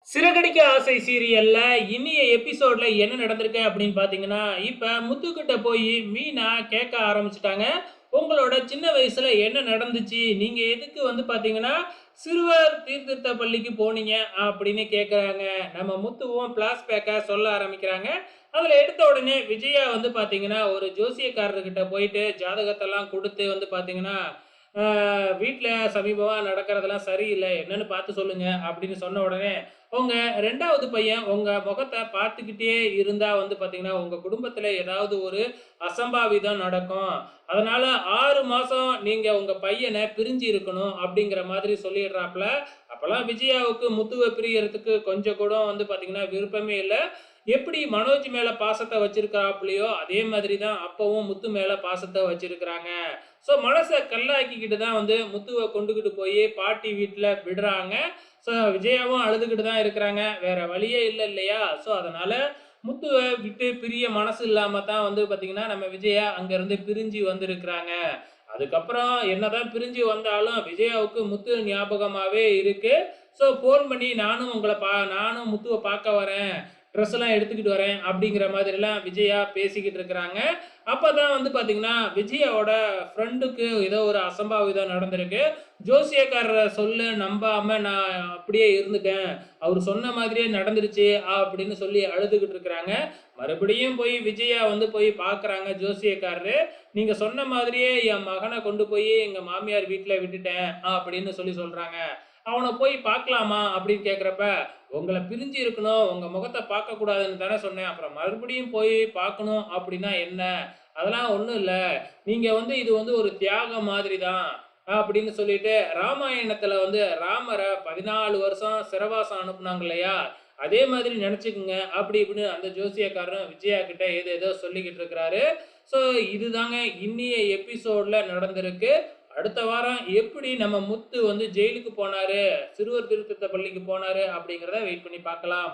சிறகடிக்க ஆசை சீரியல்ல இன்னிய எபிசோட்ல என்ன நடந்திருக்கு அப்படின்னு பார்த்தீங்கன்னா, இப்ப முத்துக்கிட்ட போயி மீனா கேட்க ஆரம்பிச்சுட்டாங்க. உங்களோட சின்ன வயசுல என்ன நடந்துச்சு? நீங்க எதுக்கு வந்து பார்த்தீங்கன்னா, சிறுவர் சீர்திருத்த பள்ளிக்கு போனீங்க? அப்படின்னு கேட்கறாங்க. நம்ம முத்துவும் ஃபிளாஷ்பேக்கா சொல்ல ஆரம்பிக்கிறாங்க. அதுல எடுத்த உடனே விஜயா வந்து பார்த்தீங்கன்னா, ஒரு ஜோசியக்காரர்கிட்ட போயிட்டு ஜாதகத்தெல்லாம் குடுத்து வந்து பார்த்தீங்கன்னா, "அ வீட்ல சமீபமா நடக்கிறதெல்லாம் சரியில்ல. என்னன்னு பார்த்து சொல்லுங்க." அப்படின்னு சொன்ன உடனே உங்க 2வது பையன் உங்க முகத்த பார்த்துக்கிட்டே இருந்தா வந்து பார்த்தீங்கன்னா, உங்க குடும்பத்தில ஏதாவது ஒரு அசம்பாவிதம் நடக்கும். அதனால 6 மாசம் நீங்க உங்க பையன பிரிஞ்சு இருக்கணும் அப்படிங்கிற மாதிரி சொல்லிடுறாப்ல. அப்பலாம் விஜயாவுக்கு முத்துவ பிரியறதுக்கு கொஞ்சம் கூட வந்து பார்த்தீங்கன்னா, விருப்பமே இல்ல. எப்படி மனோஜ் மேல பாசத்த வச்சிருக்காப்லயோ, அதே மாதிரி தான் அப்பவும் முத்து மேல பாசத்த வச்சிருக்கிறாங்க. ஸோ மனச கல்லாக்கிக்கிட்டு தான் வந்து முத்துவ கொண்டுகிட்டு போயி பாட்டி வீட்ல விடுறாங்க. ஸோ விஜயாவும் அழுதுகிட்டு தான் இருக்கிறாங்க. வேற வழியே இல்ல இல்லையா? ஸோ அதனால முத்துவ விட்டு பிரிய மனசு இல்லாம தான் வந்து பார்த்தீங்கன்னா, நம்ம விஜயா அங்கருந்து பிரிஞ்சு வந்திருக்கிறாங்க. அதுக்கப்புறம் என்னதான் பிரிஞ்சு வந்தாலும் விஜயாவுக்கு முத்து ஞாபகமாவே இருக்கு. ஸோ ஃபோன் பண்ணி நானும் முத்துவ பார்க்க வரேன். ட்ரெஸ் எல்லாம் எடுத்துக்கிட்டு வரேன் அப்படிங்கிற மாதிரிலாம் விஜயா பேசிக்கிட்டு இருக்கிறாங்க. அப்பதான் வந்து பார்த்தீங்கன்னா, விஜயாவோட ஃப்ரெண்டுக்கு ஏதோ ஒரு அசம்பாவிதம் நடந்திருக்கு. ஜோசியக்காரர சொல்ல நம்பாம நான் அப்படியே இருந்துட்டேன். அவரு சொன்ன மாதிரியே நடந்துருச்சு அப்படின்னு சொல்லி அழுதுகிட்டு இருக்கிறாங்க. மறுபடியும் போய் விஜயா வந்து போய் பார்க்குறாங்க ஜோசியக்காரரு. நீங்க சொன்ன மாதிரியே என் மகன கொண்டு போய் எங்க மாமியார் வீட்ல விட்டுட்டேன் அப்படின்னு சொல்றாங்க. அவன போய் பார்க்கலாமா? அப்படின்னு கேட்கிறப்ப, உங்கள பிரிஞ்சு இருக்கணும், உங்க முகத்த பார்க்கக்கூடாதுன்னு தானே சொன்னேன். அப்புறம் மறுபடியும் போய் பார்க்கணும் அப்படின்னா என்ன? அதெல்லாம் ஒண்ணும் இல்ல. நீங்க வந்து இது வந்து ஒரு தியாகம் மாதிரி தான். அப்படின்னு சொல்லிட்டு, ராமாயணத்துல வந்து ராமர 14 வருஷம் சிறைவாசம் அனுப்புனாங்க இல்லையா? அதே மாதிரி நெனச்சுக்கங்க. அப்படி இப்படின்னு அந்த ஜோசியக்காரரும் விஜயா கிட்ட ஏதேதோ சொல்லிக்கிட்டு இருக்கிறாரு. ஸோ இதுதாங்க இன்னிய எபிசோட்ல நடந்திருக்கு. அடுத்த வாரம் எப்படி நம்ம முத்து வந்து ஜெயிலுக்கு போனாரு, சிறுவர் திருத்தத்த பள்ளிக்கு போனாரு அப்படிங்கிறத வெயிட் பண்ணி பார்க்கலாம்.